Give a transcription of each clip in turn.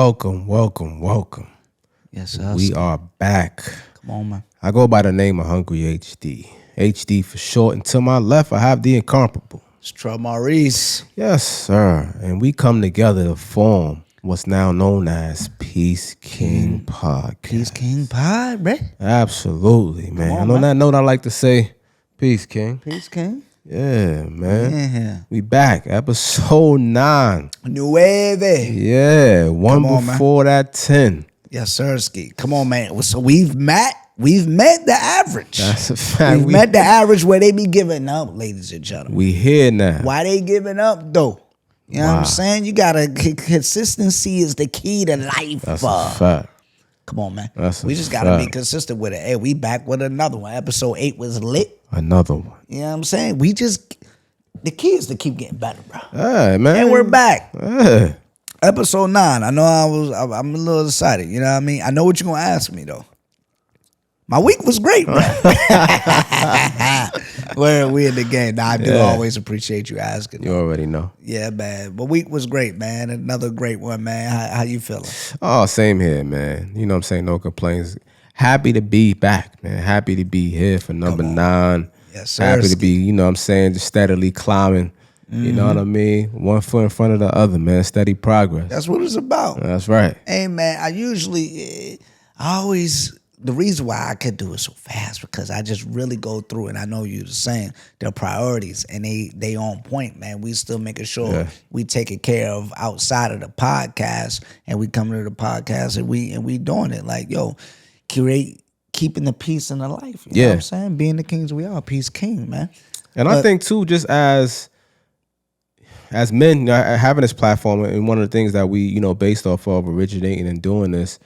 welcome. Yes, sir. We are back. Come on, man. I go by the name of Hungry HD. HD for short. And to my left, I have the incomparable. It's Trell Maurice. Yes, sir. And we come together to form what's now known as Peace King Podcast. Peace King Pod, bruh. Absolutely, man. on, And on man. that note, I like to say, Peace King. Peace King. Yeah, man. Yeah. We back. Episode 9. Nueve. Yeah, one on, before that 10. Yes, sir, Ski. Come on, man. So we've met the average. That's a fact. We've met the average where they be giving up, ladies and gentlemen. We here now. Why they giving up, though? You know what I'm saying? You gotta, consistency is the key to life. That's a fact. Come on, man. That's we a just gotta be fact. consistent with it. Hey, we back with another one. Episode 8 was lit. Another one. You know what I'm saying? The key is to keep getting better, bro. Hey, man. And we're back. Hey. Episode 9. I know I'm a little excited. You know what I mean? I know what you're gonna ask me though. My week was great, bro. we in the game. Now, I do always appreciate you asking. You already know. Yeah, man. But week was great, man. Another great one, man. How you feeling? Oh, same here, man. You know what I'm saying? No complaints. Happy to be back, man. Happy to be here for number 9. Yes, sir. Happy to be, you know what I'm saying, just steadily climbing. You know what I mean? One foot in front of the other, man. Steady progress. That's what it's about. That's right. Hey, man, I always, the reason why I could do it so fast because I just really go through, and I know you're saying their priorities, and they on point, man. We still making sure we taking care of outside of the podcast, and we coming to the podcast, and we doing it like, yo, keeping the peace in the life. You know what I'm saying? Being the kings we are, peace king, man. And I think too, just as men having this platform, and one of the things that we, you know, based off of originating and doing this,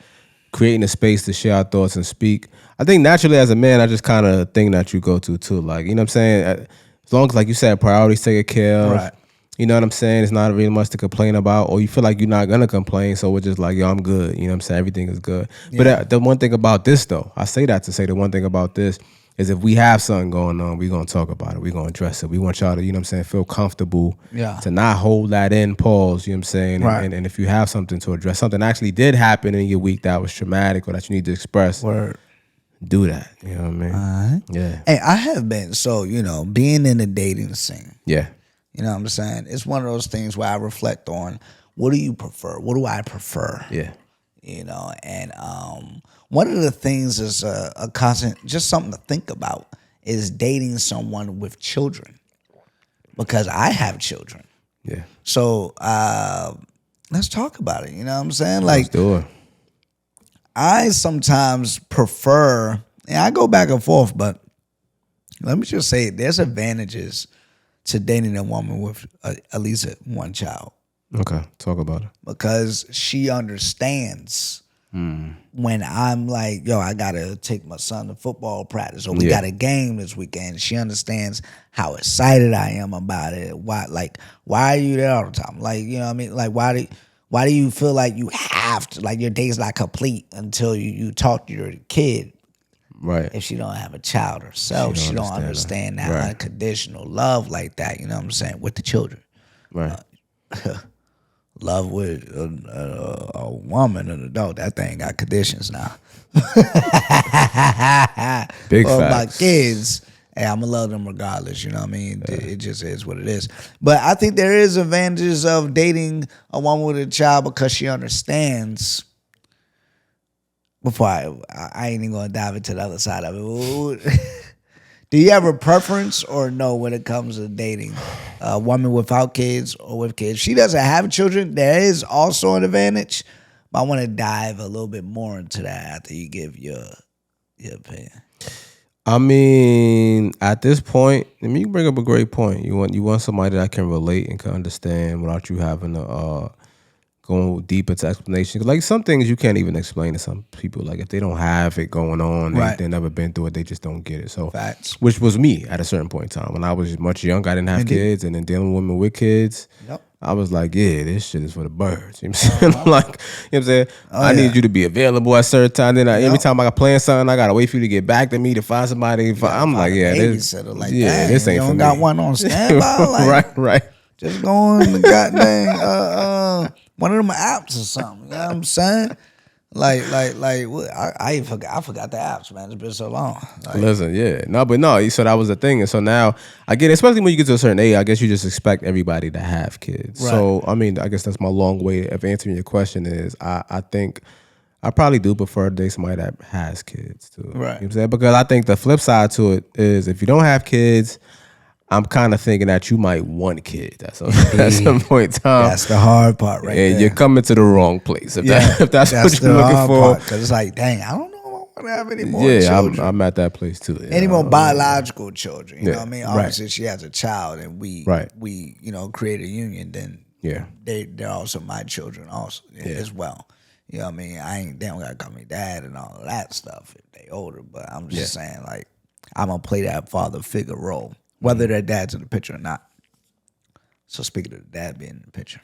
creating a space to share our thoughts and speak. I think naturally as a man, I just kind of think that you go to too. Like, you know what I'm saying? As long as, like you said, priorities taken care of. Right. You know what I'm saying? It's not really much to complain about, or you feel like you're not going to complain. So we're just like, yo, I'm good. You know what I'm saying? Everything is good. Yeah. But the one thing about this, though, I say that to say the one thing about this is if we have something going on, we're going to talk about it. We're going to address it. We want y'all to, you know what I'm saying, feel comfortable to not hold that in, pause, you know what I'm saying? Right. And if you have something to address, something actually did happen in your week that was traumatic or that you need to express, do that. You know what I mean? All right. Yeah. Hey, I have been, so, you know, being in the dating scene. Yeah. You know what I'm saying? It's one of those things where I reflect on, what do you prefer? What do I prefer? Yeah. You know, and one of the things is a constant, just something to think about, is dating someone with children, because I have children. Yeah. So let's talk about it. You know what I'm saying? Like, let's do it. I sometimes prefer, and I go back and forth, but let me just say, there's advantages to dating a woman with at least one child. Okay, talk about it. Because she understands when I'm like, yo, I gotta take my son to football practice, or we got a game this weekend. She understands how excited I am about it. Why are you there all the time? Like, you know what I mean? Like, why do you feel like you have to, like, your day's not complete until you talk to your kid? Right. If she don't have a child herself, she don't understand that unconditional love like that. You know what I'm saying? With the children. Right. Love with a woman, an adult, that thing got conditions now. Big for facts. my kids, hey, I'm gonna love them regardless. You know what I mean? It just is what it is. But I think there is advantages of dating a woman with a child because she understands. Before I ain't even gonna dive into the other side of it. Do you have a preference or no when it comes to dating a woman without kids or with kids? She doesn't have children. There is also an advantage, but I want to dive a little bit more into that after you give your opinion. I mean, at this point, you bring up a great point. You want somebody that can relate and can understand without you having to going deep into explanation. Like, some things you can't even explain to some people. Like, if they don't have it going on, they've never been through it, they just don't get it. So, facts. Which was me at a certain point in time. When I was much younger, I didn't have kids, and then dealing with women with kids, I was like, yeah, this shit is for the birds. You know what I'm saying? Like, you know what I'm saying? I need you to be available at certain time. Then every time I got plan something, I gotta wait for you to get back to me to find somebody. I'm like, this ain't for me. You don't got one on standby? Like, right. Just go on the goddamn one of them apps or something. You know what I'm saying? What, I forgot the apps, man. It's been so long. Like, Listen, yeah, no, but no. So that was the thing, and so now I get, especially when you get to a certain age, I guess you just expect everybody to have kids. Right. So I mean, I guess that's my long way of answering your question. Is I think I probably do prefer to date somebody that has kids too. Right. You know what I'm saying? Because I think the flip side to it is if you don't have kids, I'm kind of thinking that you might want kids at some point in time. that's the hard part, right And there. you're coming to the wrong place if that's what you're looking for. Because it's like, dang, I don't know if I want to have any more Yeah, children. I'm at that place too. Any more biological children. You know what I mean? right. Obviously, she has a child and we create a union, then Yeah. they're also my children also as well. You know what I mean? They don't gotta call me dad and all of that stuff if they older, but I'm just saying, like, I'm gonna play that father figure role, whether their dad's in the picture or not. So speaking of the dad being in the picture,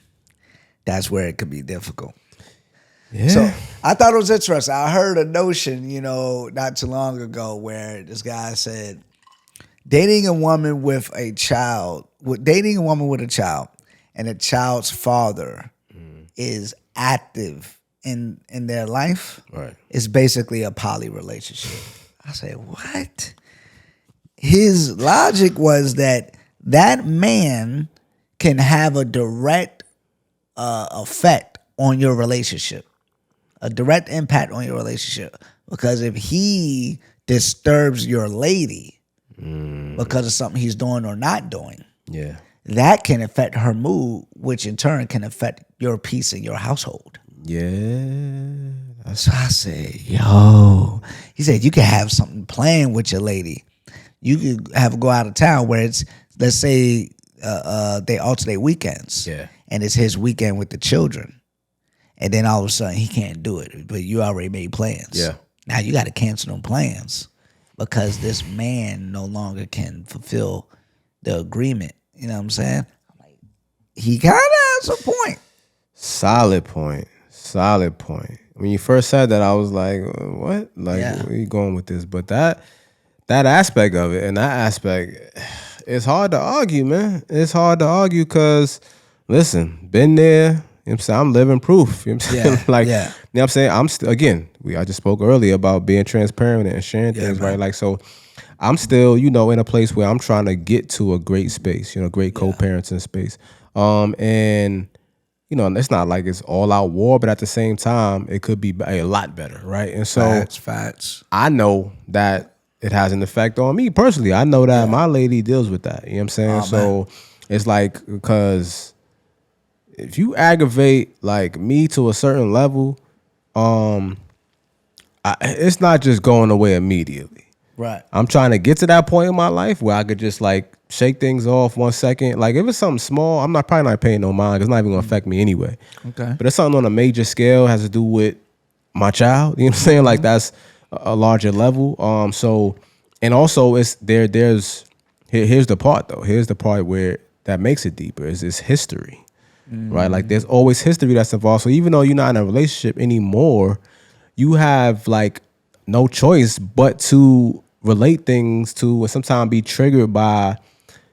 that's where it could be difficult. Yeah. So I thought it was interesting. I heard a notion, not too long ago where this guy said dating a woman with a child, and the child's father is active in their life, Right. is basically a poly relationship. I said, what? His logic was that man can have a direct effect on your relationship, a direct impact on your relationship. Because if he disturbs your lady because of something he's doing or not doing, Yeah. that can affect her mood, which in turn can affect your peace in your household. Yeah. So I said, yo. He said, you can have something planned with your lady. You could have her go out of town where it's, let's say, they alternate weekends. Yeah. And it's his weekend with the children. And then all of a sudden he can't do it, but you already made plans. Yeah. Now you got to cancel them plans because this man no longer can fulfill the agreement. You know what I'm saying? He kind of has a point. Solid point. When you first said that, I was like, what? Like, where you going with this? But that aspect of it, and that aspect, it's hard to argue, man. It's hard to argue because, listen, been there. You know what I'm saying? I'm living proof. You know what I'm saying? You know what I'm saying? I'm still, again, I just spoke earlier about being transparent and sharing things, man. right? Like, so I'm still, in a place where I'm trying to get to a great space, great co-parenting space. And it's not like it's all out war, but at the same time, it could be a lot better, right? And so Facts. I know that it has an effect on me personally. I know that my lady deals with that. You know what I'm saying? So it's like, because if you aggravate like me to a certain level, it's not just going away immediately. Right. I'm trying to get to that point in my life where I could just like shake things off 1 second. Like if it's something small, I'm probably not paying no mind. It's not even gonna affect me anyway. Okay. But it's something on a major scale, has to do with my child. You know what I'm saying? Like that's a larger level. So, and also it's there's here's the part though. Here's the part where that makes it deeper. Is this history, right? Like there's always history that's involved. So even though you're not in a relationship anymore, you have like no choice but to relate things to, and sometimes be triggered by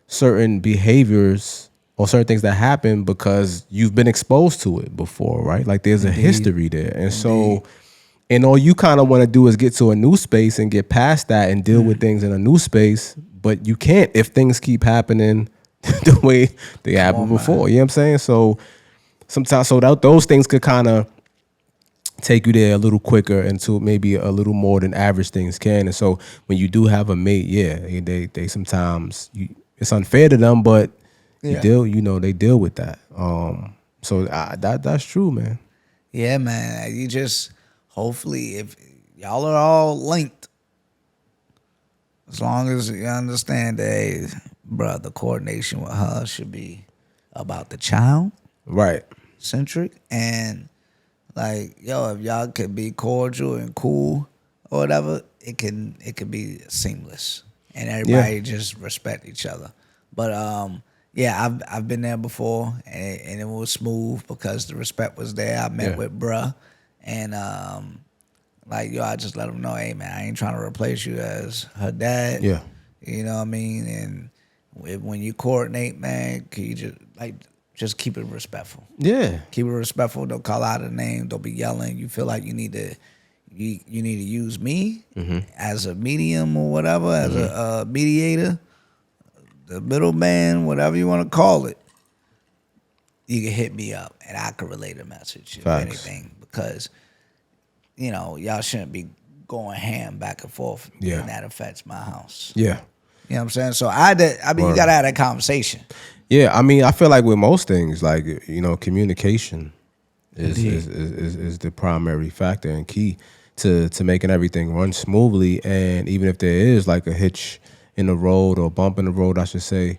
certain behaviors or certain things that happen because you've been exposed to it before, right? Like there's a history there. And so, and all you kind of want to do is get to a new space and get past that and deal with things in a new space, but you can't if things keep happening the way they happened before. You know what I'm saying? So sometimes, those things could kind of take you there a little quicker and to maybe a little more than average things can. And so when you do have a mate, they sometimes it's unfair to them, but they deal with that. So that's true, man. Yeah, man. You just hopefully if y'all are all linked, as long as you understand that, hey, bro, the coordination with her should be about the child, Right. centric, and like, yo, if y'all could be cordial and cool or whatever, it can be seamless and everybody just respect each other. But I've been there before and it was smooth because the respect was there. I met with bruh and I just let him know, hey man, I ain't trying to replace you as her dad. Yeah. You know what I mean? And when you coordinate, man, can you just just keep it respectful. Yeah. Keep it respectful. Don't call out a name. Don't be yelling. You feel like you need to use me as a medium or whatever, as a mediator, the middleman, whatever you want to call it. You can hit me up and I can relay the message, if anything, because y'all shouldn't be going ham back and forth. Yeah. And that affects my house. Yeah. You know what I'm saying? So I mean, you gotta have that conversation. Yeah, I mean, I feel like with most things, like communication is the primary factor and key to making everything run smoothly. And even if there is like a hitch in the road or a bump in the road, I should say,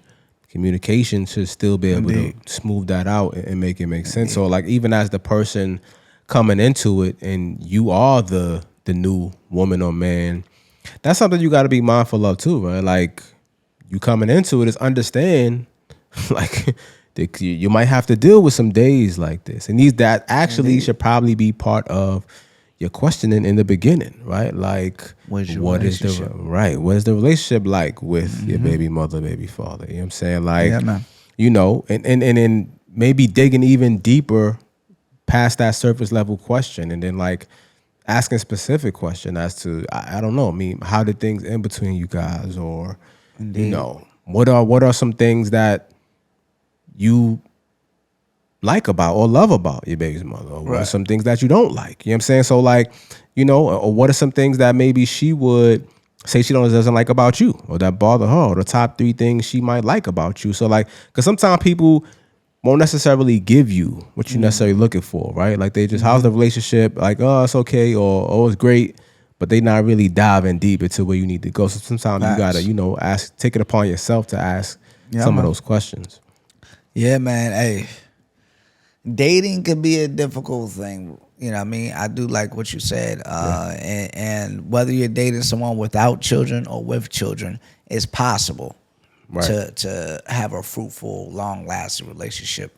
communication should still be able to smooth that out and make it make sense. So like even as the person coming into it and you are the new woman or man, that's something you got to be mindful of too, right? Like you coming into it is understand like you might have to deal with some days like this. And that actually should probably be part of your questioning in the beginning, right? Like what is the relationship like with your baby mother, baby father? You know what I'm saying? Like, and then maybe digging even deeper past that surface level question and then like asking specific question as to, I don't know, I mean, how did things in between you guys or, what are some things that you like about or love about your baby's mother, or what are some things that you don't like? You know what I'm saying? So like, or what are some things that maybe she would say she doesn't like about you or that bother her, or the top 3 things she might like about you. So like, because sometimes people won't necessarily give you what you're necessarily looking for, right? Like they just, how's the relationship? Like, oh, it's okay, or oh, it's great, but they not really diving deep into where you need to go. So sometimes you gotta, take it upon yourself to ask some of those questions. Yeah, man. Hey, dating can be a difficult thing. You know what I mean? I do like what you said. And whether you're dating someone without children or with children, it's possible to have a fruitful, long-lasting relationship.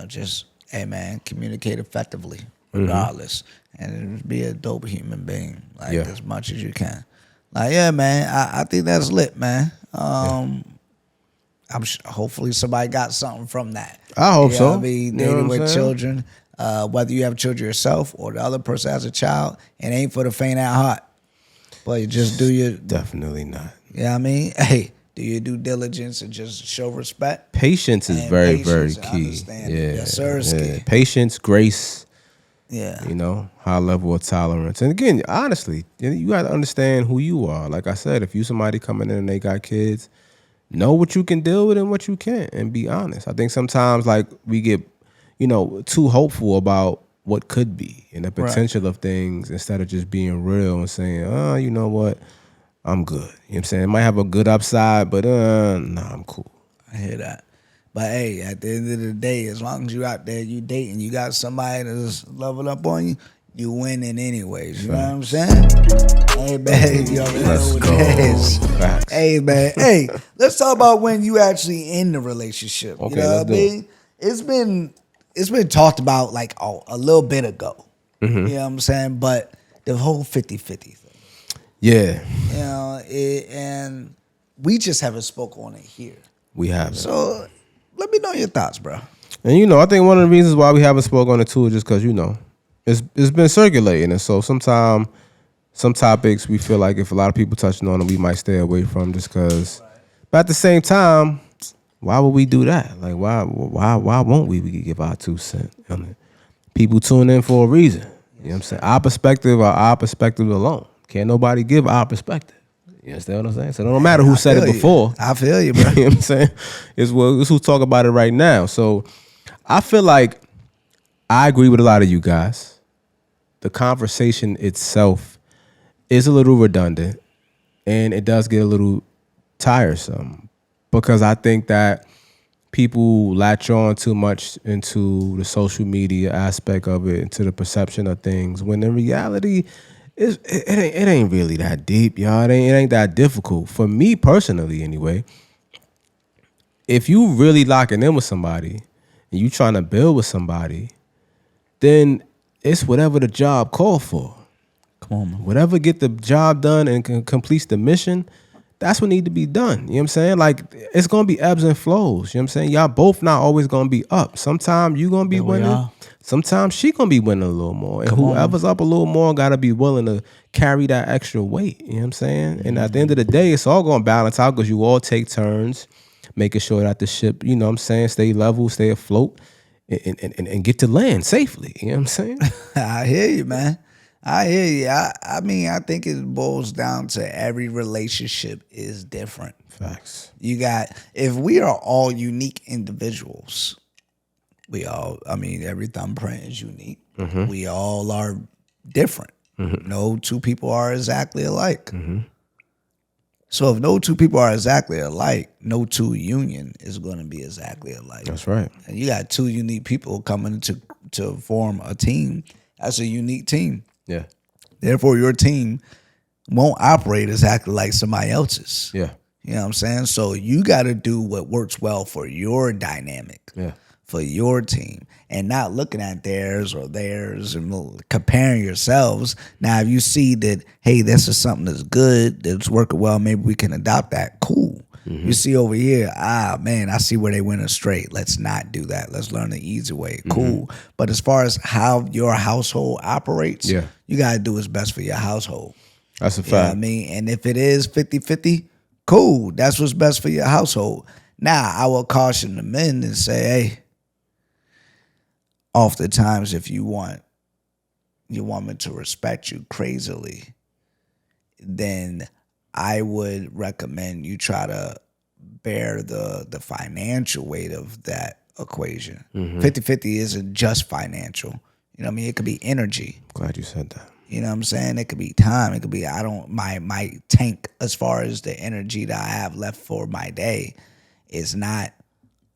Just, hey, man, communicate effectively regardless. And be a dope human being, like as much as you can. Like, yeah, man, I think that's lit, man. Hopefully somebody got something from that. I hope so. I mean, dating with children, whether you have children yourself or the other person has a child, it ain't for the faint at heart. But you just do your... Definitely not. You know what I mean? Hey, do your due diligence and just show respect. Patience is very, very key. Yes, sir. Key. Patience, grace. Yeah. High level of tolerance. And again, honestly, you got to understand who you are. Like I said, if you somebody coming in and they got kids, know what you can deal with and what you can't, and be honest. I think sometimes like we get, too hopeful about what could be and the potential of things instead of just being real and saying, oh, you know what, I'm good. You know what I'm saying? It might have a good upside, but nah, I'm cool. I hear that. But hey, at the end of the day, as long as you out there, you dating, you got somebody that's leveling up on you, you winning anyways. You know what I'm saying? Hey, man, you already know what it is. Facts. Hey, man. Hey, let's talk about when you actually in the relationship. Okay, you know what I mean? It's been talked about like a little bit ago. You know what I'm saying? But the whole 50-50 thing. Yeah. And we just haven't spoke on it here. We haven't. So let me know your thoughts, bro. And I think one of the reasons why we haven't spoke on it too is just because it's been circulating, and so sometimes some topics we feel like if a lot of people touching on them, we might stay away from just because. But at the same time, why would we do that? Like why won't we give our 2 cents? People tune in for a reason. You know what I'm saying? Our perspective are our perspective alone. Can't nobody give our perspective. You understand what I'm saying? So it don't matter who said it before. I feel you, bro. You know what I'm saying? It's who talk about it right now. So I feel like I agree with a lot of you guys. The conversation itself is a little redundant, and it does get a little tiresome because I think that people latch on too much into the social media aspect of it, into the perception of things, when in reality, it ain't really that deep, y'all. It ain't that difficult. For me personally, anyway, if you really locking in with somebody and you trying to build with somebody, then it's whatever the job called for. Come on, man. Whatever get the job done and completes the mission, that's what need to be done. You know what I'm saying? Like, it's gonna be ebbs and flows. You know what I'm saying? Y'all both not always gonna be up. Sometimes you gonna be There we winning. are. Sometimes she gonna be winning a little more. And Come on. whoever's up a little more gotta be willing to carry that extra weight. You know what I'm saying? And at the end of the day, it's all gonna balance out because you all take turns making sure that the ship, you know what I'm saying, stay level, stay afloat, and get to land safely. You know what I'm saying? I hear you, man. I hear you. I mean, I think it boils down to every relationship is different. Facts. You got, if we are all unique individuals, every thumbprint is unique. We all are different. No two people are exactly alike. So if no two people are exactly alike, no two union is going to be exactly alike. That's right. And you got two unique people coming to form a team. That's a unique team. Yeah. Therefore, your team won't operate exactly like somebody else's. Yeah. You know what I'm saying? So you got to do what works well for your dynamic, for your team, and not looking at theirs and comparing yourselves. Now, if you see that, hey, this is something that's good, that's working well, maybe we can adopt that. Cool. You see over here, man, I see where they went astray. Let's not do that. Let's learn the easy way. Cool. But as far as how your household operates, you got to do what's best for your household. That's a fact. You know what I mean? And if it is 50-50, cool. That's what's best for your household. Now, I will caution the men and say, hey, oftentimes if you want your woman to respect you crazily, then I would recommend you try to bear the financial weight of that equation. 50-50 isn't just financial. You know what I mean? It could be energy. Glad you said that. You know what I'm saying? It could be time. It could be my tank as far as the energy that I have left for my day is not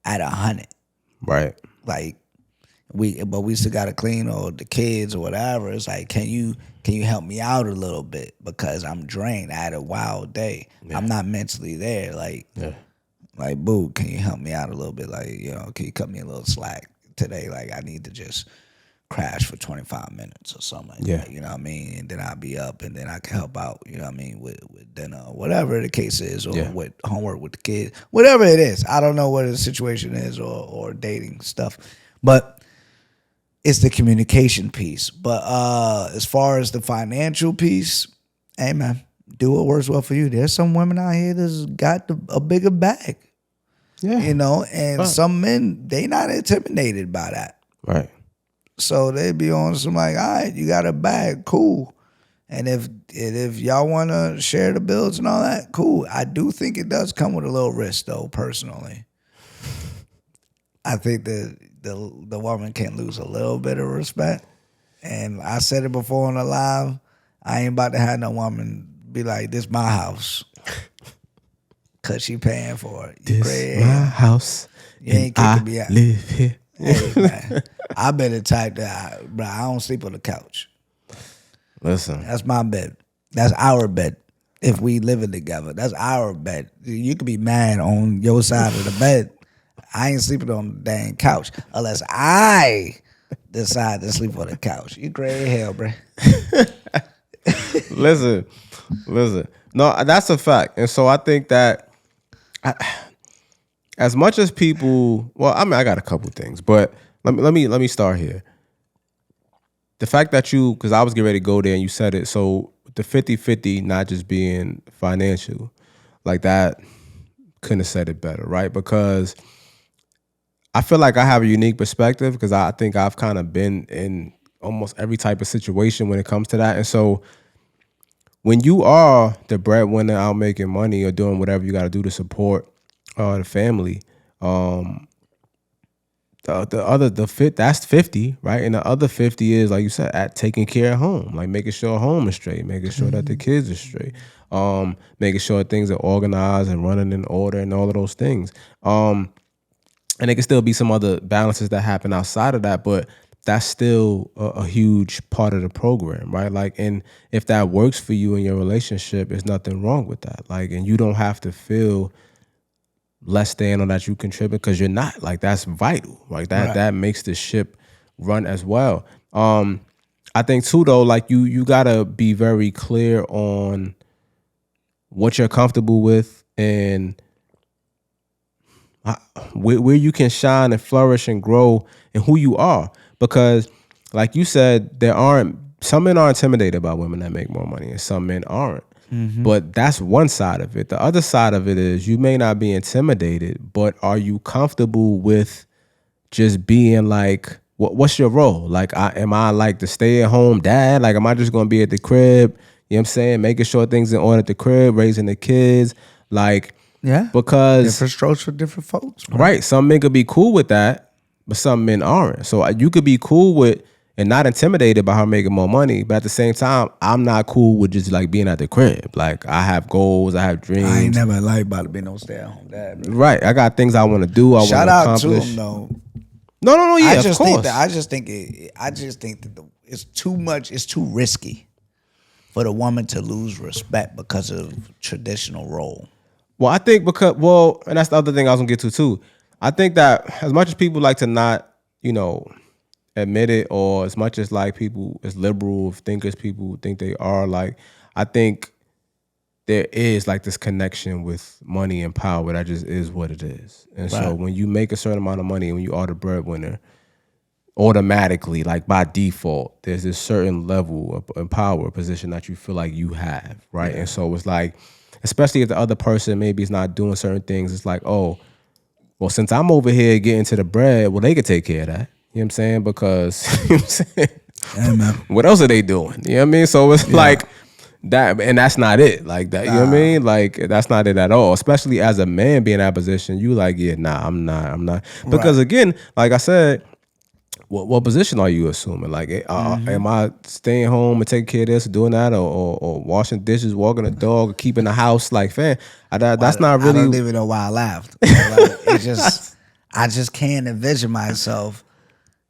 at 100. Right. Like but we still gotta clean or the kids or whatever. It's like, can you help me out a little bit because I'm drained. I had a wild day. I'm not mentally there. Like, boo, can you help me out a little bit? Like, you know, can you cut me a little slack today? Like, I need to just crash for 25 minutes or something like that, you know what I mean? And then I'll be up and then I can help out, you know what I mean, with dinner, whatever the case is, or with homework with the kids, whatever it is. I don't know what the situation is or dating stuff, but it's the communication piece. But as far as the financial piece, hey man, do what works well for you. There's some women out here that's got a bigger bag, you know, and some men, they not intimidated by that. Right. So they be on some like, all right, you got a bag, cool. And if y'all want to share the bills and all that, cool. I do think it does come with a little risk, though. Personally, I think that the woman can lose a little bit of respect. And I said it before on the live. I ain't about to have no woman be like, "This my house," cause she paying for it. You this my house. You ain't kicking me out. Live here. Hey, man, I been the type that, bro, I don't sleep on the couch. Listen. That's my bed. That's our bed. If we living together, that's our bed. You could be mad on your side of the bed. I ain't sleeping on the dang couch unless I decide to sleep on the couch. You crazy hell, bro. Listen. No, that's a fact. And so I think that as much as people, well, I mean, I got a couple things, but let me start here. The fact that because I was getting ready to go there and you said it, so the 50-50 not just being financial, like that, couldn't have said it better, right? Because I feel like I have a unique perspective because I think I've kind of been in almost every type of situation when it comes to that. And so when you are the breadwinner out making money or doing whatever you got to do to support the family, that's 50, right? And the other 50 is, like you said, at taking care of home, like making sure home is straight, making sure that the kids are straight, making sure things are organized and running in order and all of those things. And there can still be some other balances that happen outside of that, but that's still a huge part of the program, right? Like, and if that works for you in your relationship, there's nothing wrong with that. Like, and you don't have to feel less than or that you contribute because you're not. Like, that's vital. Like that makes the ship run as well. I think too though, like you gotta be very clear on what you're comfortable with, and where you can shine and flourish and grow and who you are. Because like you said, some men are intimidated by women that make more money and some men aren't. But that's one side of it. The other side of it is you may not be intimidated, but are you comfortable with just being like, what's your role? Like, am I like the stay-at-home dad? Like, am I just going to be at the crib, you know what I'm saying, making sure things in order at the crib, raising the kids? Like, Yeah. because different strokes for different folks. Bro. right, some men could be cool with that, but some men aren't. So you could be cool with and not intimidated by her making more money, but at the same time, I'm not cool with just like being at the crib. Like, I have goals, I have dreams. I ain't never like about to be no stay-at-home dad. Bro. Right, I got things I want to do. I want to accomplish. Shout out to him though. No, yeah, of course. I just think that it's too much. It's too risky for the woman to lose respect because of traditional role. Well, I think and that's the other thing I was gonna get to too. I think that as much as people like to not, admit it, or as much as like people as liberal thinkers, people think they are, like, I think there is like this connection with money and power that just is what it is. And so when you make a certain amount of money, when you are the breadwinner, automatically, like by default, there's this certain level of power position that you feel like you have, right? Yeah. And so it's like, especially if the other person maybe is not doing certain things, it's like, oh, well, since I'm over here getting to the bread, well, they could take care of that. You know what I'm saying? Because, you know what I'm saying? Amen. What else are they doing? You know what I mean? So it's like that, and that's not it. Like that, you know what I mean? Like, that's not it at all. Especially as a man being in that position, you like, yeah, nah, I'm not. Because again, like I said, what position are you assuming? Like, am I staying home and taking care of this, doing that, or washing dishes, walking the dog, or keeping the house? Like, fam, that's not really. I don't even know why I laughed. Like, I just can't envision myself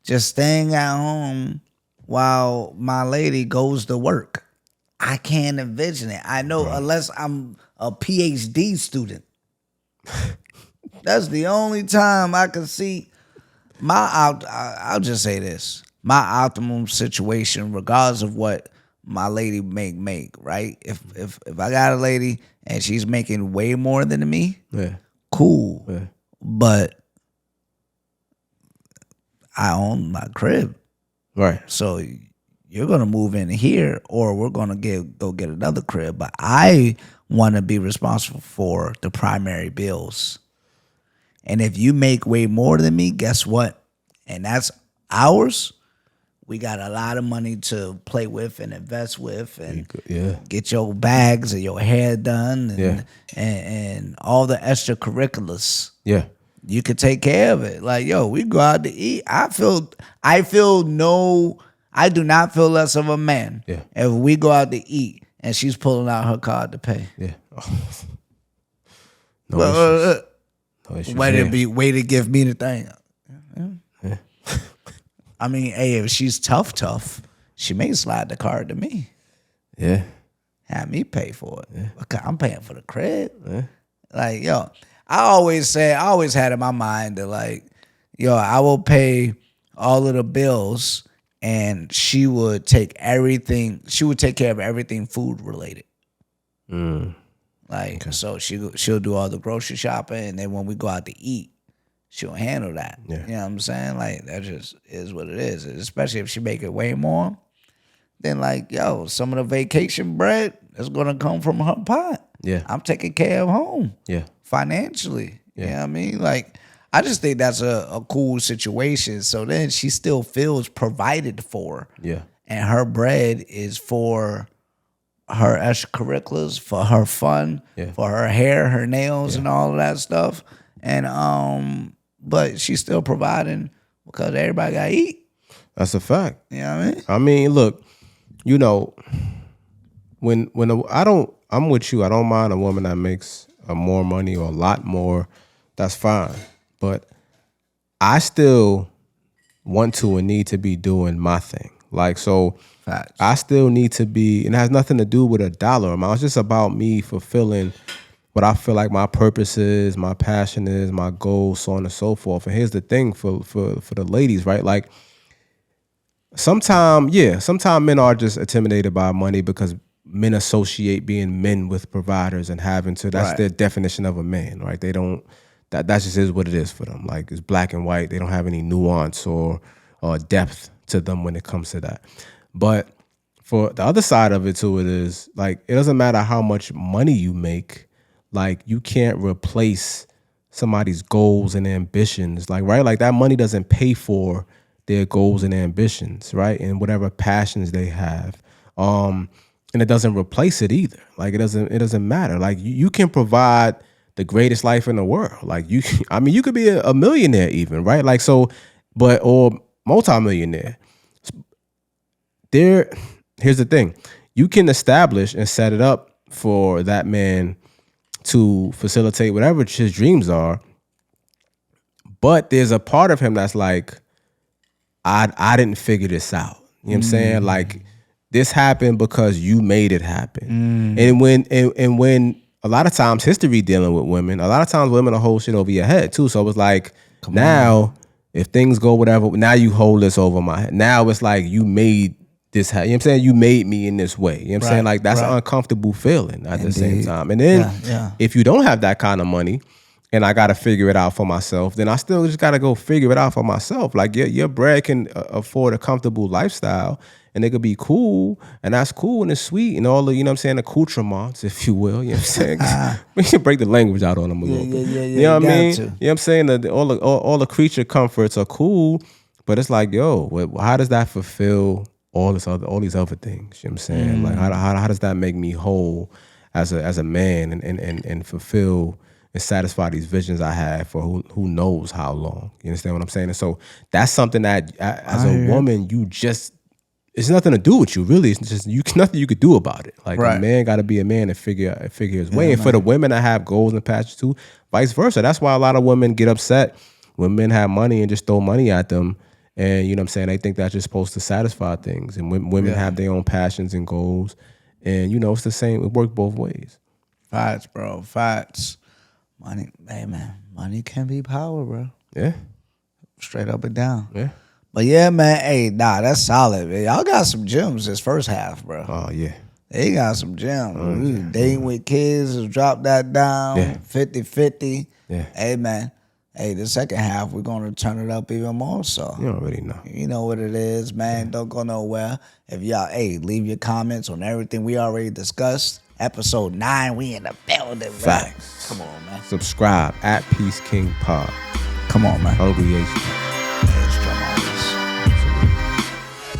just staying at home while my lady goes to work. I can't envision it. I know unless I'm a PhD student. That's the only time I can see. I'll just say this. My optimum situation, regardless of what my lady make, right? If I got a lady and she's making way more than me, cool. Yeah. But I own my crib. Right. So you're gonna move in here, or we're gonna go get another crib. But I wanna be responsible for the primary bills. And if you make way more than me, guess what? And that's ours. We got a lot of money to play with and invest with, and get your bags and your hair done, and all the extracurriculars. Yeah, you could take care of it. Like, yo, we go out to eat. I do not feel less of a man if we go out to eat and she's pulling out her card to pay. Yeah. Way to give me the thing. Yeah. I mean, hey, if she's tough, she may slide the card to me. Yeah. Have me pay for it. Yeah. Okay, I'm paying for the crib. Yeah. Like, yo, I always had in my mind that, like, yo, I will pay all of the bills and she would take everything. She would take care of everything food related. Like, so she'll do all the grocery shopping, and then when we go out to eat, she'll handle that. Yeah. You know what I'm saying? Like, that just is what it is. Especially if she make it way more, then, like, yo, some of the vacation bread is gonna come from her pot. Yeah. I'm taking care of home. Yeah. Financially. Yeah. You know what I mean? Like, I just think that's a cool situation. So then she still feels provided for. Yeah. And her bread is for her extracurriculars, for her fun, for her hair, her nails, and all of that stuff. And but she's still providing because everybody gotta eat. That's a fact. You know what I mean? I mean, look, I'm with you. I don't mind a woman that makes more money or a lot more. That's fine. But I still want to and need to be doing my thing. Like, so facts. I still need to be, and it has nothing to do with a dollar amount. It's just about me fulfilling what I feel like my purpose is, my passion is, my goals, so on and so forth. And here's the thing for the ladies, right? Like, sometimes men are just intimidated by money because men associate being men with providers and having to. That's their definition of a man, right? They don't. That just is what it is for them. Like it's black and white. They don't have any nuance or depth to them when it comes to that. But for the other side of it too, it is like it doesn't matter how much money you make. Like you can't replace somebody's goals and ambitions. Like right, like that money doesn't pay for their goals and ambitions, right? And whatever passions they have. And it doesn't replace it either. Like it doesn't matter. Like you can provide the greatest life in the world. Like you could be a millionaire even, right? Like so, or multimillionaire. Here's the thing. You can establish and set it up for that man to facilitate whatever his dreams are. But there's a part of him that's like, I didn't figure this out. You know what I'm saying? Like this happened because you made it happen. And when a lot of times history dealing with women, a lot of times women will hold shit over your head too. So it was like if things go whatever, now you hold this over my head. Now it's like you made this, you know what I'm saying? You made me in this way. You know what I'm saying? Like that's an uncomfortable feeling at the same time. And then if you don't have that kind of money and I got to figure it out for myself, then I still just got to go figure it out for myself. Like your bread can afford a comfortable lifestyle and it could be cool and that's cool and it's sweet and all the, you know what I'm saying, accoutrements, if you will, you know what I'm saying? We can break the language out on them a little bit. You know what I mean? You know what I'm saying? That all the creature comforts are cool, but it's like, yo, how does that fulfill all these other things? You know what I'm saying? Like how does that make me whole as a man and fulfill and satisfy these visions I have for who knows how long? You understand what I'm saying? And so that's something that as a woman, it's nothing to do with you, really. It's just nothing you could do about it. Like a man got to be a man and figure his way. And for the women that have goals and passions too, vice versa. That's why a lot of women get upset when men have money and just throw money at them. And you know what I'm saying? They think that's just supposed to satisfy things. And women have their own passions and goals. And you know, it's the same. It works both ways. Facts, bro. Facts. Money, hey man, money can be power, bro. Yeah. Straight up and down. Yeah. But yeah, man, hey, that's solid, man. Y'all got some gems this first half, bro. Oh, yeah. They got some gems. Dating with kids, drop that down. Yeah. 50-50. Yeah. Hey, man. Hey, the second half, we're going to turn it up even more so. You already know. You know what it is, man. Don't go nowhere. If y'all, leave your comments on everything we already discussed. Episode 9, we in the building, man. Facts. Come on, man. Subscribe at Peace King Pod. Come on, man. Hungry HD.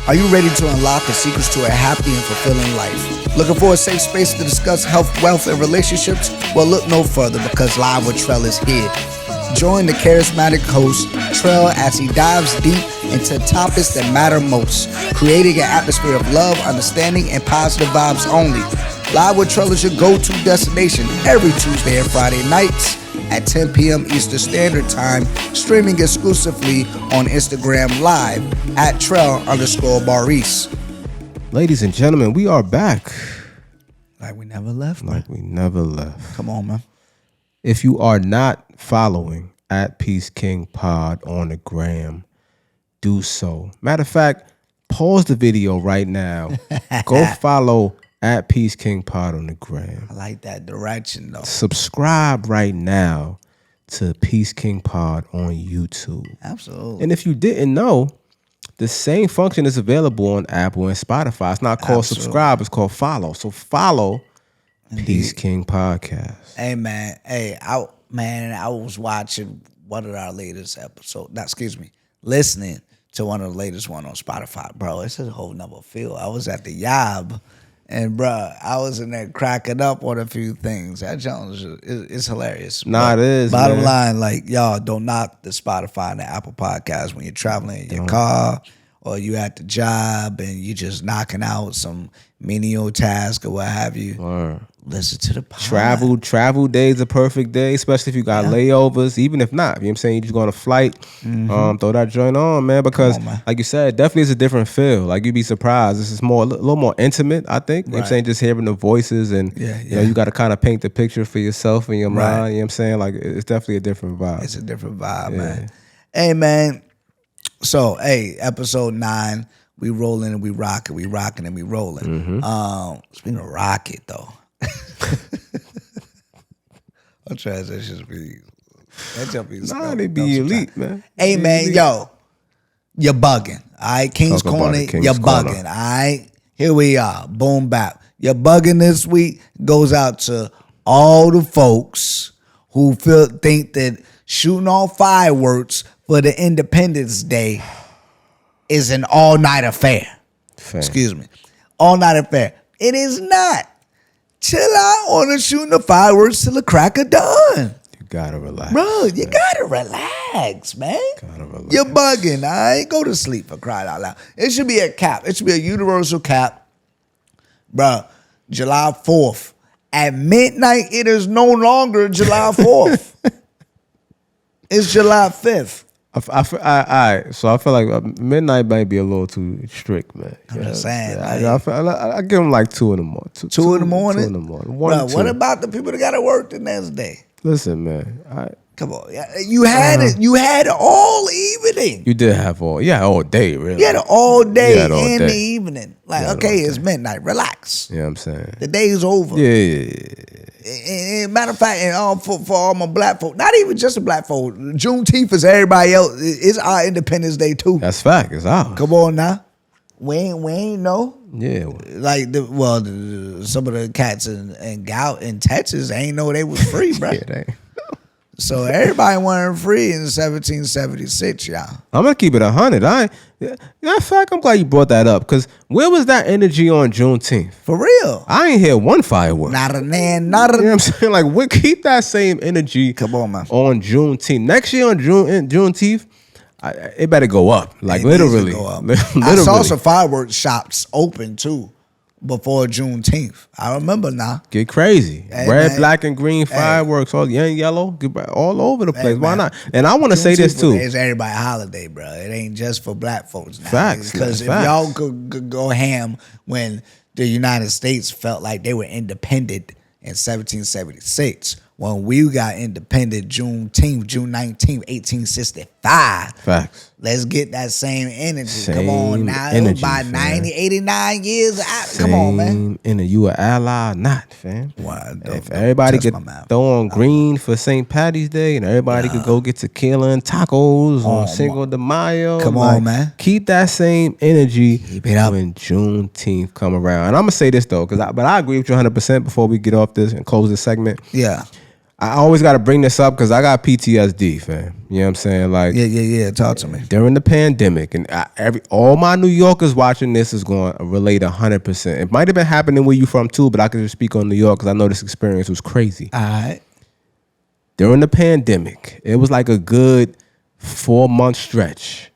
Are you ready to unlock the secrets to a happy and fulfilling life? Looking for a safe space to discuss health, wealth, and relationships? Well, look no further because Live with Trell is here. Join the charismatic host, Trell, as he dives deep into topics that matter most, creating an atmosphere of love, understanding, and positive vibes only. Live with Trell is your go-to destination every Tuesday and Friday nights at 10 p.m. Eastern Standard Time, streaming exclusively on Instagram Live at Trell_Maurice. Ladies and gentlemen, we are back. Like we never left, man. Like we never left. Come on, man. If you are not following at Peace King Pod on the gram, do so. Matter of fact, pause the video right now. Go follow at Peace King Pod on the gram. I like that direction, though. Subscribe right now to Peace King Pod on YouTube. Absolutely. And if you didn't know, the same function is available on Apple and Spotify. It's not called subscribe, it's called follow. So follow Peace King Podcast. Hey, man. Hey, I was watching one of our latest episodes. Listening to one of the latest one on Spotify. Bro, it's a whole nother feel. I was at the Yob. And, bro, I was in there cracking up on a few things. That challenge is hilarious. Nah, it is, Bottom man. line, like, y'all, don't knock the Spotify and the Apple Podcast when you're traveling in your car or you at the job and you just knocking out some menial task or what have you. Word. Listen to the pod. Travel day is a perfect day, especially if you got layovers, even if not. You know what I'm saying? You just go on a flight, throw that joint on, man, because like you said, definitely is a different feel. Like you'd be surprised. This is a little more intimate, I think. You know what I'm saying? Just hearing the voices and you know, you got to kind of paint the picture for yourself in your mind. You know what I'm saying? Like it's definitely a different vibe. It's a different vibe, man. Hey, man. So, episode 9, We rolling and we rocking. We rocking and we rolling. Speaking of rocket though, I'm trying to just be. That jump be. Nah, they be elite, man. Hey They man, elite. yo, you're bugging. All right, King's Talk about Corner, it, King's you're Corner. bugging. All right, here we are. Boom bap. You're bugging this week goes out to all the folks who think that shooting off fireworks for the Independence Day is an all-night affair. Fam. Excuse me. All-night affair. It is not. Chill out on the shooting the fireworks till the crack of dawn. You gotta relax. Bro, you gotta relax, man. Gotta relax. You're bugging. I ain't go to sleep for crying out loud. It should be a cap. It should be a universal cap. Bro, July 4th. At midnight, it is no longer July 4th. It's July 5th. So I feel like midnight might be a little too strict, man. I'm just saying. I give them like 2 in the morning. 2 in the morning? 2 in the morning. Bro, what about the people that got to work the next day? Listen, man. Come on. You had it. You had all evening. You did have all day, really. You had it all day You had all and day. the evening. Like, okay, it's midnight. Relax. You know what I'm saying? The day is over. Yeah. And matter of fact, and for all my black folk, not even just the black folk, Juneteenth is everybody else. It's our Independence Day too. That's fact. It's ours. Come on now. We ain't know. Yeah. Like some of the cats in Texas ain't know they was free, bro. Yeah, they. So everybody wasn't free in 1776, y'all. I'm gonna keep it 100. In fact, I'm glad you brought that up because where was that energy on Juneteenth? For real. I ain't hear one firework. Not a nan, You know what I'm saying? Like, we keep that same energy. Come on, man. On Juneteenth. Next year on Juneteenth, it better go up. Like, It needs to literally. go up. Literally. I saw some fireworks shops open too before Juneteenth. I remember now. Get crazy. Hey, Red, man. black, and green fireworks, all yellow, all over the place. Why man. not? And I want to say this too. It's everybody holiday, bro. It ain't just for black folks now. Facts, Because if facts. y'all could go ham when the United States felt like they were independent in 1776, when we got independent June 19th, 1865. Facts. Let's get that same energy. Come Same on now. energy, It was about fam. 90, 89 years out. Come on, man. And you an ally or not, fam? Why, If everybody could throw on green for St. Patty's Day and everybody could go get tequila and tacos on Cinco de Mayo. Come on, man. Keep that same energy Keep it up. when Juneteenth come around. And I'm going to say this, though, but I agree with you 100% before we get off this and close this segment. Yeah. I always got to bring this up because I got PTSD, fam. You know what I'm saying? Like, Yeah. Talk to me. during the pandemic, and all my New Yorkers watching this is going to relate 100%. It might have been happening where you from too, but I can just speak on New York because I know this experience was crazy. All right. During the pandemic, it was like a good 4-month stretch.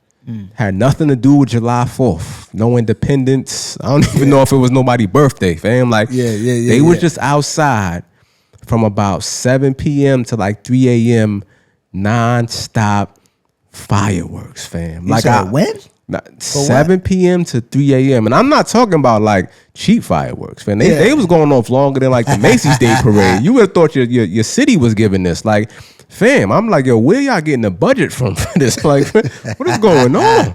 Had nothing to do with July 4th. No independence. I don't even know if it was nobody's birthday, fam. Like, they was just outside from about 7 p.m. to like 3 a.m. non-stop fireworks, fam. You said when? 7 p.m. to 3 a.m. And I'm not talking about like cheap fireworks, fam. They was going off longer than like the Macy's Day Parade. You would have thought your city was giving this. Like, fam, I'm like, yo, where y'all getting the budget from for this? Like, what is going on?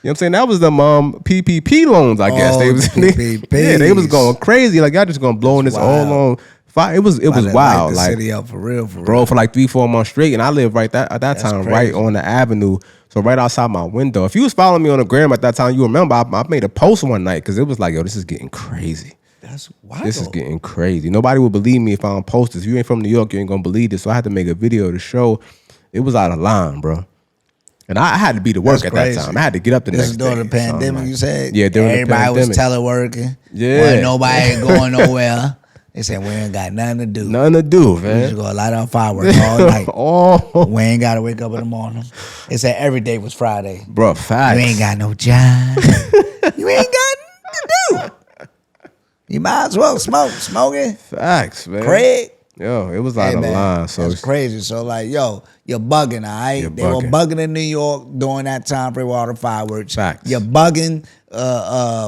You know what I'm saying? That was the PPP loans, I guess. They was going crazy. Like, y'all just gonna blow this all on fire. It was wild. The like, city up for real. bro, for like 3-4 months straight. And I lived at that time crazy. right on the avenue. So right outside my window. If you was following me on the gram at that time, you remember I made a post one night because it was like, yo, this is getting crazy. That's wild. This is getting crazy. Nobody would believe me if I don't post this. If you ain't from New York, you ain't gonna believe this. So I had to make a video to show it was out of line, bro. And I had to be to work at that time. I had to get up the next day. This is during the pandemic, like, you said? Yeah, during the pandemic. Everybody was teleworking. Yeah. Wasn't nobody going nowhere. They said, we ain't got nothing to do. Nothing to do, We man. just go light on fireworks all night. We ain't got to wake up in the morning. They said every day was Friday. Bro, facts. You ain't got no job. You ain't got nothing to do. You might as well smoke it. Facts, man. Craig. Yo, it was out of line. So that's crazy. So like, yo, you're bugging, all right? They were bugging in New York during that time for all the fireworks. Facts. You're bugging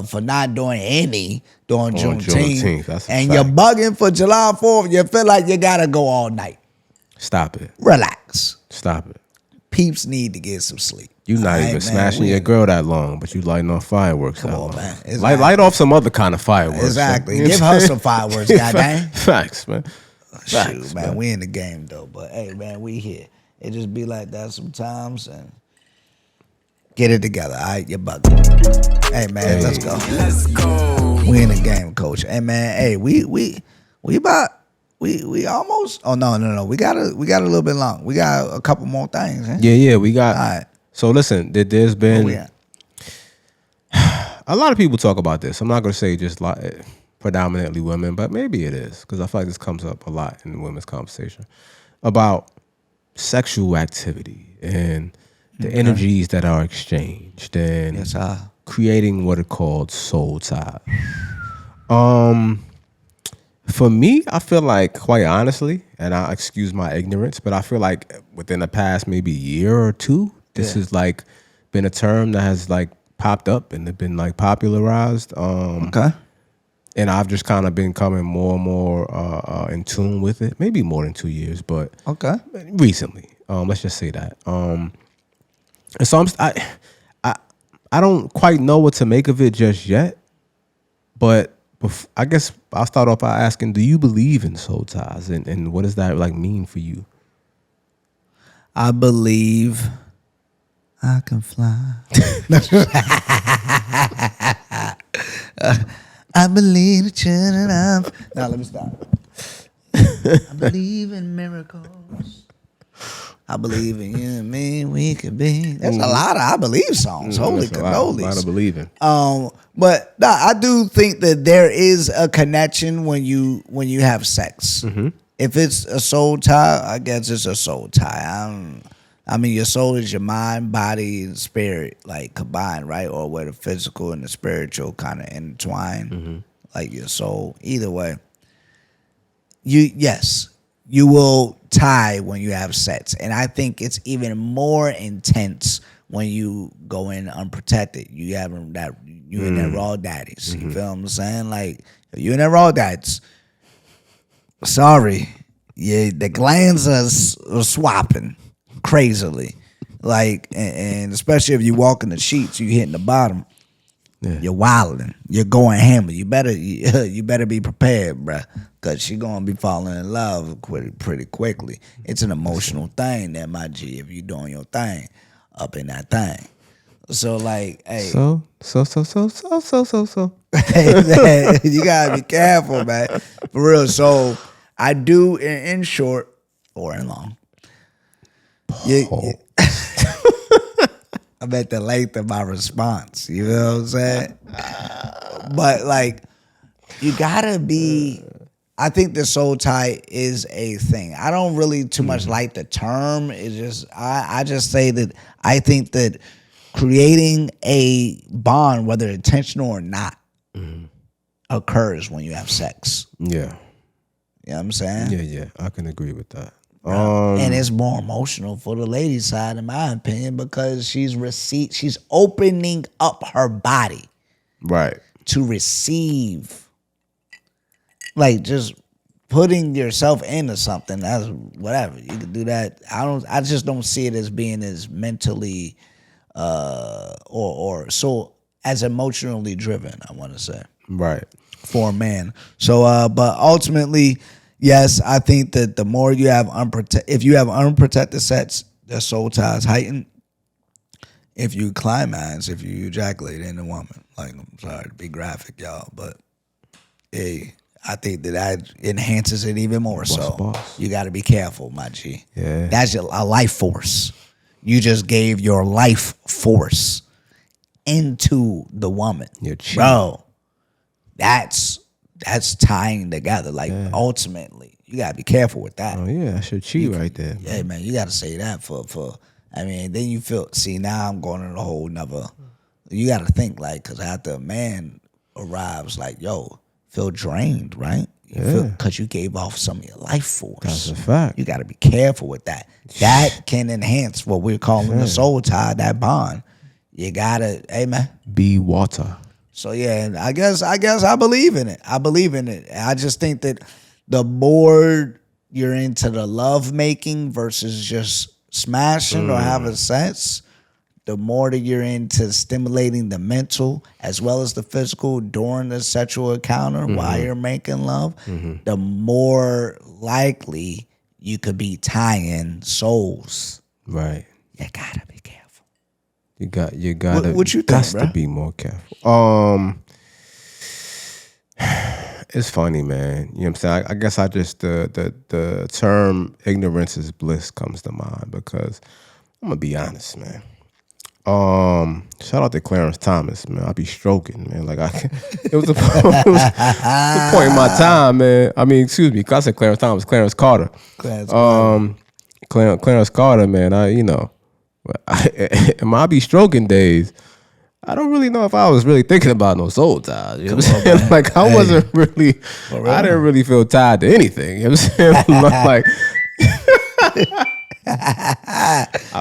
for not doing any during Juneteenth. That's a and fact. you're bugging for July 4th. You feel like you gotta go all night. Stop it. Relax. Stop it. Peeps need to get some sleep. You not even man, smashing your girl that long, but you lighting off fireworks Come that on, long. man. Exactly. Light off some other kind of fireworks. Exactly. You know Give what I'm her saying? some fireworks, goddamn. Facts, man. Shoot, Facts, man, we in the game though. But hey, man, we here. It just be like that sometimes, and get it together. All right, you're bugging. Hey, man, let's go. Let's go. We in the game, coach. Hey, man, hey, we almost. Oh no. We got a little bit long. We got a couple more things. Eh? Yeah, we got. All right. So listen, there's Where we been at? a lot of people talk about this. I'm not gonna say just like predominantly women, but maybe it is because I feel like this comes up a lot in women's conversation about sexual activity and the energies that are exchanged and Yes, sir. creating what are called soul ties. For me, I feel like, quite honestly, and I excuse my ignorance, but I feel like within the past maybe year or two, this has like been a term that has like popped up and been like popularized. Okay. And I've just kind of been coming more and more in tune with it. Maybe more than 2 years, but Okay. recently, let's just say that. And so I don't quite know what to make of it just yet, but I guess I'll start off by asking, do you believe in soul ties, and what does that like mean for you? I believe I can fly. I believe the children of. Now let me stop. I believe in miracles. I believe in you and me. We could be. There's a lot of I believe songs. Holy That's a lot cannolis. of believing. But no, I do think that there is a connection when you have sex. If it's a soul tie, I guess it's a soul tie. I mean, your soul is your mind, body, and spirit, like combined, right? Or where the physical and the spiritual kind of intertwine, like your soul. Either way, you will tie when you have sex, and I think it's even more intense when you go in unprotected. You in that raw daddies. You feel what I'm saying? Like if you in that raw daddies. Sorry, the glands are swapping crazily, like, and especially if you walk in the sheets, you hitting the bottom. Yeah. You're wilding. You're going hammer. You better be prepared, bruh, because she gonna be falling in love pretty quickly. It's an emotional thing, that my G. If you doing your thing up in that thing, so like, hey, So. hey, you gotta be careful, man, for real. So I do, in short or in long. I'm at the length of my response. You know what I'm saying? But like, you gotta be. I think the soul tie is a thing. I don't really too much like the term. It's just I just say that I think that creating a bond, whether intentional or not, occurs when you have sex. Yeah. You know what I'm saying? Yeah, I can agree with that. And it's more emotional for the lady side, in my opinion, because she's opening up her body Right. to receive, like, just putting yourself into something. That's whatever, you can do that. I just don't see it as being as mentally or so as emotionally driven, I want to say, Right. for a man. So but ultimately, yes, I think that the more you have if you have unprotected sex, the soul ties heighten. If you climax, if you ejaculate in a woman, like, I'm sorry to be graphic, y'all, but hey, I think that enhances it even more. Boss. You got to be careful, my G. Yeah. That's a life force. You just gave your life force into the woman. Your chi. Bro, that's tying together. Like, ultimately, you got to be careful with that. Oh yeah, that's your chi right there. Yeah, man, you got to say that for. I mean, then you feel. See, now I'm going in a whole nother. You got to think, like, because after a man arrives, like, yo, feel drained, right? You feel, because you gave off some of your life force. That's a fact. You got to be careful with that. That can enhance what we're calling the soul tie, that bond. You gotta, hey man, Be water. So yeah, and I guess I believe in it. I just think that the more you're into the love making versus just smashing or having sex, the more that you're into stimulating the mental as well as the physical during the sexual encounter while you're making love, the more likely you could be tying souls. Right. You gotta be careful. You gotta What you think, got bro? to be more careful. It's funny, man. You know what I'm saying? I guess I just the term ignorance is bliss comes to mind because I'm gonna be honest, man. Shout out to Clarence Thomas, man. I be stroking, man. Like it was a point in my time, man. I mean, excuse me, 'cause I said Clarence Thomas, Clarence Carter. Clarence Carter, man. I be stroking days. I don't really know if I was really thinking about no soul ties. You know what I'm saying? Man. Like I wasn't really, I didn't really feel tied to anything. You know what I'm saying? Like.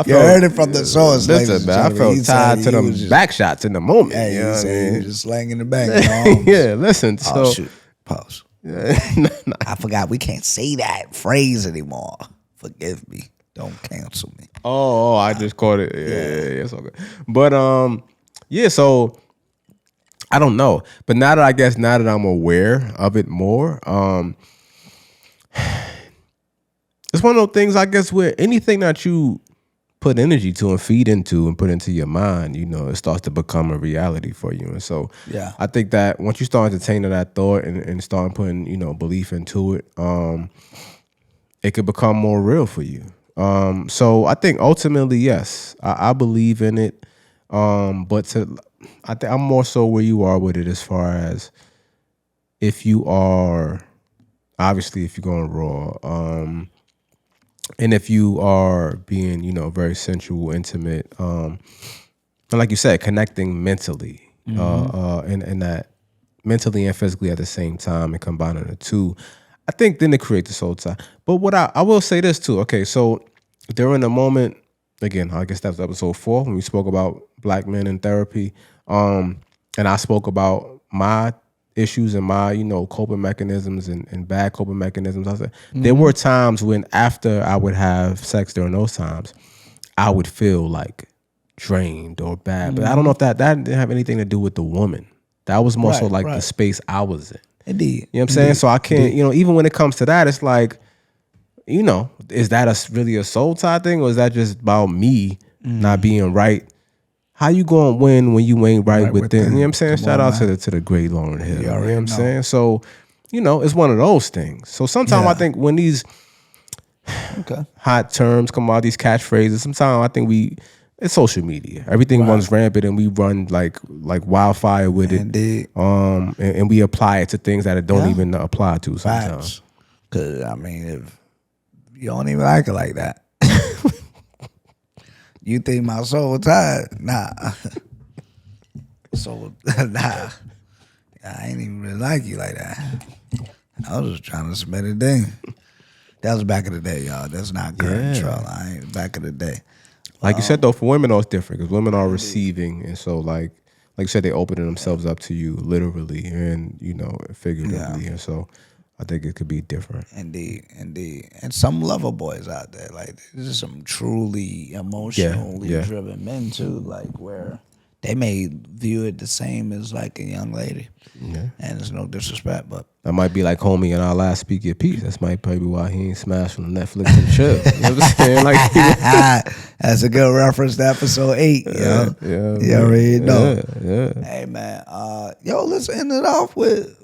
You heard it from the source. Listen, man, I felt tied to them back shots in the moment. Hey, you know what I mean? He was just slanging the back. You know, yeah, listen. oh, So, shoot. Pause. I forgot we can't say that phrase anymore. Forgive me. Don't cancel me. Oh, I just caught it. Yeah, it's okay. But yeah. So I don't know. But now that I'm aware of it more, it's one of those things, I guess, where anything that you put energy to and feed into and put into your mind, you know, it starts to become a reality for you. And so Yeah. I think that once you start entertaining that thought and start putting, you know, belief into it, it could become more real for you. So I think ultimately, yes, I believe in it. But I think I'm more so where you are with it as far as if you are, obviously, if you're going raw, and if you are being, you know, very sensual, intimate, and like you said, connecting mentally, and that mentally and physically at the same time and combining the two, I think then it creates a soul tie. But what I will say this too, okay, so during the moment, again, I guess that was episode 4 when we spoke about black men in therapy, and I spoke about my issues and my, you know, coping mechanisms and bad coping mechanisms. I said there were times when after I would have sex during those times, I would feel like drained or bad. But I don't know if that didn't have anything to do with the woman. That was more so like the space I was in. Indeed. You know what I'm saying? So I can't, you know, even when it comes to that, it's like, you know, is that really a soul tie thing, or is that just about me not being right? How you gonna win when you ain't right within? You know what I'm saying? Shout out to the great Lauryn Hill. You know what I'm saying? So, you know, it's one of those things. So sometimes I think when these hot terms come out, these catchphrases, sometimes I think it's social media. Everything runs rampant and we run like wildfire with it. Indeed. And we apply it to things that it don't even apply to sometimes. Because, I mean, if you don't even like it like that, you think my soul tired? Nah. So, nah. I ain't even really like you like that. I was just trying to submit a thing. That was back in the day, y'all. That's not current control. I ain't back in the day. Like you said, though, for women, though, it's different because women are receiving. And so, like you said, they opening themselves up to you literally and, you know, figuratively. And so I think it could be different. Indeed. And some lover boys out there, like there's some truly emotionally driven men too, like where they may view it the same as like a young lady. Yeah. And there's no disrespect, but that might be like homie in our last Speak Your Piece. That's might probably why he ain't smashed from the Netflix and chill. You know what I'm saying? Like that's a good reference to episode 8. Yeah. You already know. Yeah. Hey man, yo, let's end it off with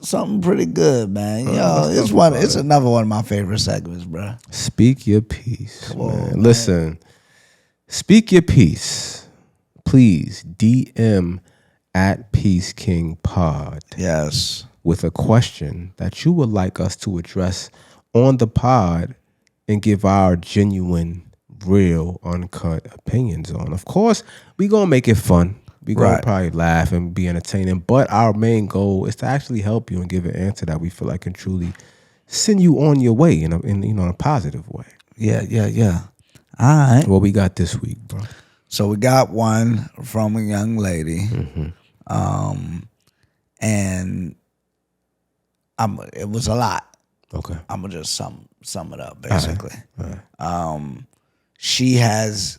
something pretty good, man. Yo, it's another one of my favorite segments, bro. Speak Your Piece. Come on, man. Listen, Speak Your Piece. Please DM at Peace King Pod. Yes. With a question that you would like us to address on the pod and give our genuine, real, uncut opinions on. Of course, we gonna make it fun. We gonna probably laugh and be entertaining, but our main goal is to actually help you and give an answer that we feel like can truly send you on your way in a positive way. Yeah. All right. What we got this week, bro? So we got one from a young lady, and it was a lot. Okay, I'm gonna just sum it up basically. All right. She has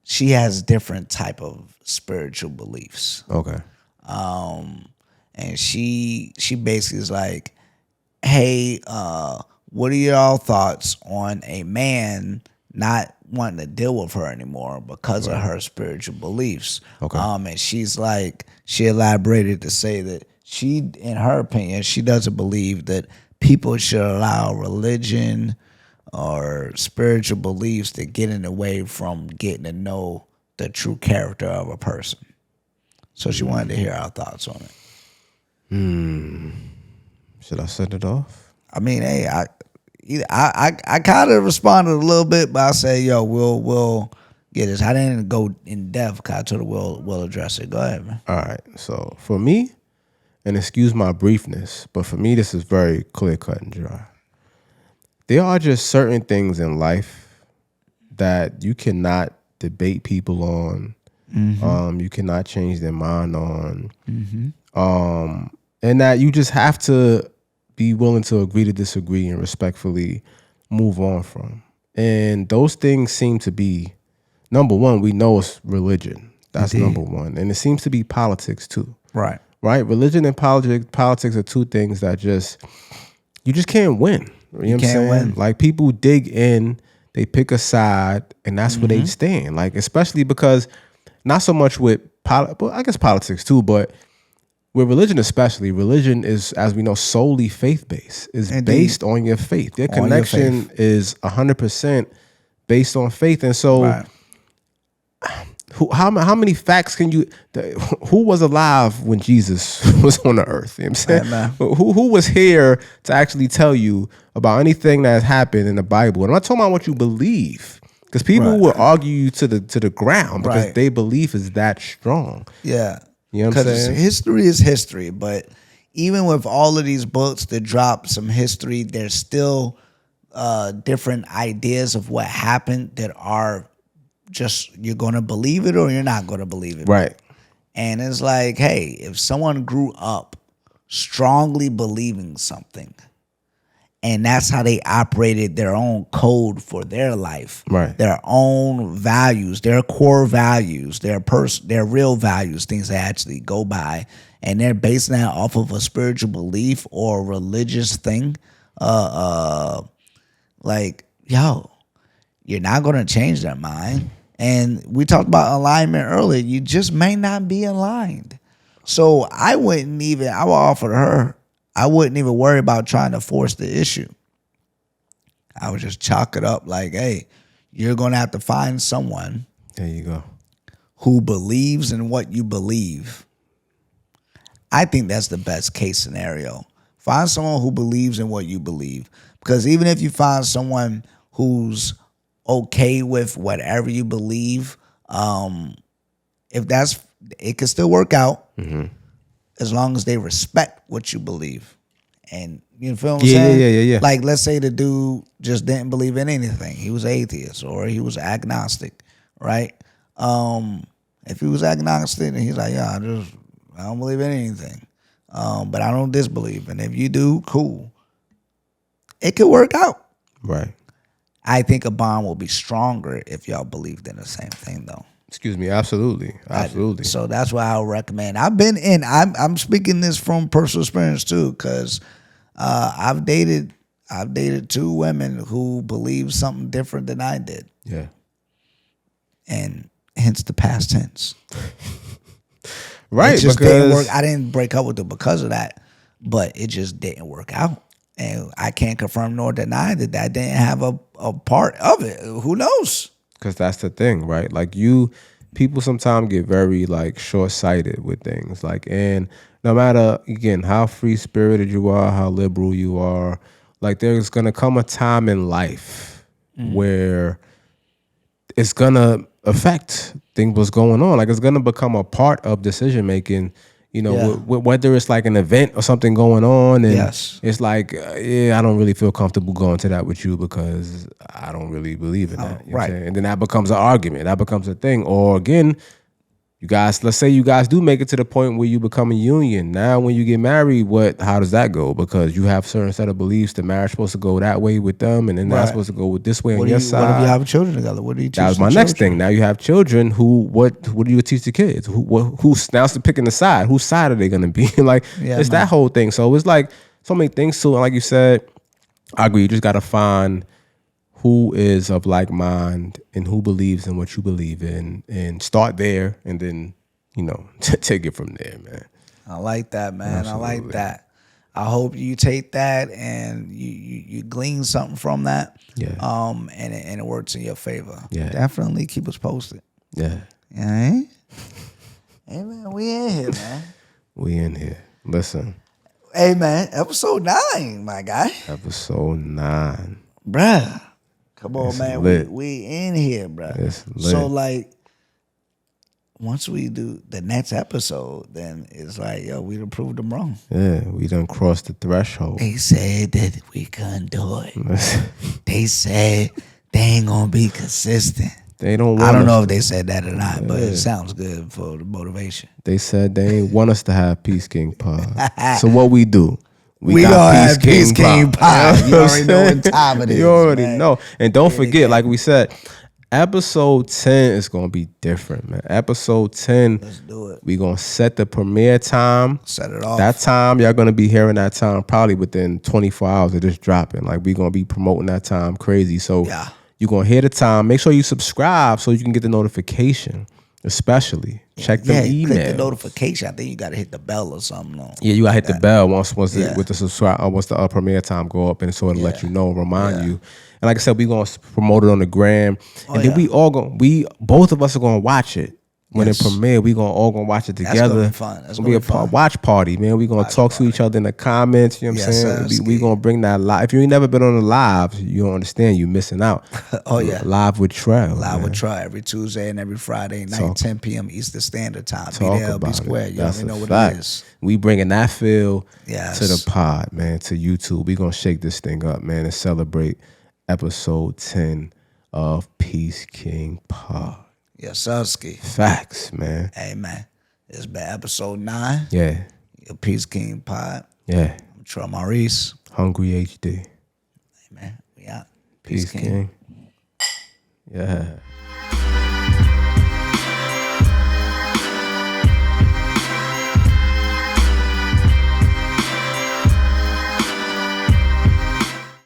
she has different type of spiritual beliefs. Okay. And she basically is like, hey, what are y'all thoughts on a man not wanting to deal with her anymore because of her spiritual beliefs? Okay. And she's like, she elaborated to say that she, in her opinion, she doesn't believe that people should allow religion or spiritual beliefs to get in the way from getting to know the true character of a person. So she wanted to hear our thoughts on it. Should I send it off? I mean, hey, I kind of responded a little bit, but I say, yo, we'll get this. I didn't go in depth because I told her we'll address it. Go ahead, man. All right. So for me, and excuse my briefness, but for me, this is very clear cut and dry. There are just certain things in life that you cannot debate people on. You cannot change their mind on. And that you just have to be willing to agree to disagree and respectfully move on from. And those things seem to be, number one, we know it's religion. That's number one. And it seems to be politics too. Right. Right? Religion and politics are two things that you just can't win. You know what I'm saying? Win. Like people dig in, they pick a side, and that's where they stand. Like especially because not so much with well, I guess politics too, but with religion especially, religion is, as we know, solely faith-based. It's based on your faith. Their connection is 100% based on faith. And so how many facts can you, who was alive when Jesus was on the earth? You know what I'm saying? Who was here to actually tell you about anything that has happened in the Bible? And I'm not talking about what you believe, because people will argue you to the ground because their belief is that strong. Yeah. You know what I'm saying? History is history, but even with all of these books that drop some history, there's still different ideas of what happened that are just, you're going to believe it or you're not going to believe it. Right. And it's like, hey, if someone grew up strongly believing something, and that's how they operated their own code for their life, their own values, their core values, their real values, things they actually go by, and they're basing that off of a spiritual belief or a religious thing, like, yo, you're not going to change their mind. And we talked about alignment earlier. You just may not be aligned. So I would offer her, I wouldn't even worry about trying to force the issue. I would just chalk it up like, hey, you're going to have to find someone. There you go. Who believes in what you believe. I think that's the best case scenario. Find someone who believes in what you believe. Because even if you find someone who's okay with whatever you believe, it can still work out. As long as they respect what you believe. And you feel what I'm saying? Yeah. Like, let's say the dude just didn't believe in anything. He was atheist or he was agnostic, right? If he was agnostic and he's like, yeah, I don't believe in anything, but I don't disbelieve. And if you do, cool. It could work out. Right. I think a bond will be stronger if y'all believed in the same thing, though. Excuse me. Absolutely. So that's why I would recommend. I'm speaking this from personal experience too, because I've dated two women who believe something different than I did. Yeah. And hence the past tense. Right. It just didn't work. I didn't break up with her because of that, but it just didn't work out. And I can't confirm nor deny that didn't have a part of it. Who knows? Because that's the thing, right? Like people sometimes get very like short-sighted with things. Like, and no matter, again, how free-spirited you are, how liberal you are, like there's going to come a time in life where it's going to affect things what's going on. Like it's going to become a part of decision-making, you know, whether it's like an event or something going on. And it's like, I don't really feel comfortable going to that with you because I don't really believe in that. You know what I'm saying? And then that becomes an argument. That becomes a thing. Or again, You guys, let's say you guys do make it to the point where you become a union. Now, when you get married, how does that go? Because you have a certain set of beliefs. The marriage supposed to go that way with them, and then that's supposed to go with this way on your side. What if you have children together? What do you teach? That was my next thing. Now you have children. What do you teach the kids? Who's now picking the side? Whose side are they going to be? It's that whole thing. So it's like so many things too. And like you said, I agree. You just got to find who is of like mind and who believes in what you believe in, and start there, and then take it from there, man. I like that, man. Absolutely. I like that. I hope you take that and you glean something from that. Yeah. And it works in your favor. Yeah. Definitely keep us posted. Yeah. Yeah. Hey man, we in here, man. We in here. Listen. Hey man, episode 9, my guy. Episode 9. Bruh. Come on, It's man. lit. We in here, bruh. It's lit. So like, once we do the next episode, then it's like, yo, we done proved them wrong. Yeah, we done crossed the threshold. They said that we couldn't do it. They said they ain't gonna be consistent. They don't. I don't know if they said that or not, but it sounds good for the motivation. They said they ain't want us to have Peace King Pod. So what we do? We gonna have Peace King Pod. You already know what time it is. You already man. know. And don't forget, like we said, episode 10 is gonna be different, man. Episode 10, Let's do it. we gonna set the premiere time. Set it off. That time, y'all gonna be hearing that time probably within 24 hours of this dropping. Like we gonna be promoting that time crazy. So Yeah. you gonna hear the time. Make sure you subscribe so you can get the notification. Especially check the email. Click the notification. I think you gotta hit the bell or something. Yeah, you gotta hit the bell once Yeah. with the subscribe once the premiere time go up, and so it'll let you know, remind you. And like I said, we gonna promote it on the gram, and then we both of us are gonna watch it when it premiere. We all gonna watch it together. That's gonna be fun. That's gonna be a watch party, man. We gonna talk to each other in the comments. You know what I'm saying? We gonna bring that live. If you ain't never been on the live, you don't understand. You missing out. Oh yeah, live with Trell. Live with Trell every Tuesday and every Friday night, 10 p.m. Eastern Standard Time. Be there, be square. You already know what it is. We bringing that feel to Yes. the pod, man, to YouTube. We gonna shake this thing up, man, and celebrate episode 10 of Peace King Pod. Yes, Sirski. Facts, man. Hey man, it's been episode 9. Yeah. Your Peace King Pod. Yeah. I'm Trell Maurice. Hungry HD. Hey man, we out. Peace King. Yeah.